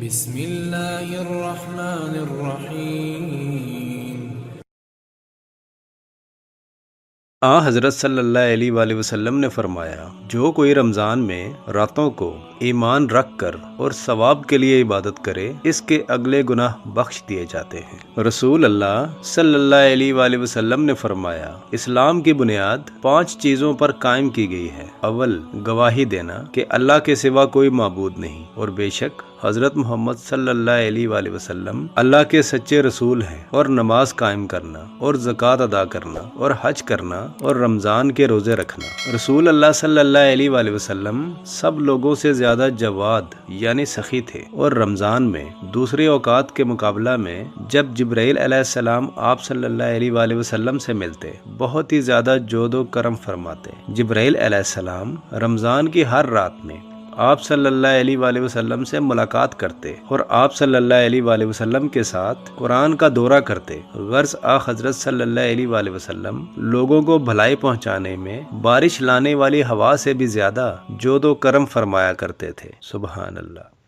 بسم اللہ الرحمن الرحیم۔ حضرت صلی اللہ علیہ وآلہ وسلم نے فرمایا، جو کوئی رمضان میں راتوں کو ایمان رکھ کر اور ثواب کے لیے عبادت کرے، اس کے اگلے گناہ بخش دیے جاتے ہیں۔ رسول اللہ صلی اللہ علیہ وآلہ وسلم نے فرمایا، اسلام کی بنیاد 5 چیزوں پر قائم کی گئی ہے۔ اول، گواہی دینا کہ اللہ کے سوا کوئی معبود نہیں، اور بے شک حضرت محمد صلی اللہ علیہ وآلہ وسلم اللہ کے سچے رسول ہیں، اور نماز قائم کرنا، اور زکوٰۃ ادا کرنا، اور حج کرنا، اور رمضان کے روزے رکھنا۔ رسول اللہ صلی اللہ علیہ وآلہ وسلم سب لوگوں سے زیادہ جواد یعنی سخی تھے، اور رمضان میں دوسرے اوقات کے مقابلہ میں جب جبرائیل علیہ السلام آپ صلی اللہ علیہ وآلہ وسلم سے ملتے بہت ہی زیادہ جود و کرم فرماتے۔ جبرائیل علیہ السلام رمضان کی ہر رات میں آپ صلی اللہ علیہ وآلہ وسلم سے ملاقات کرتے اور آپ صلی اللہ علیہ وآلہ وسلم کے ساتھ قرآن کا دورہ کرتے۔ غرض حضرت صلی اللہ علیہ وآلہ وسلم لوگوں کو بھلائی پہنچانے میں بارش لانے والی ہوا سے بھی زیادہ جود و کرم فرمایا کرتے تھے۔ سبحان اللہ۔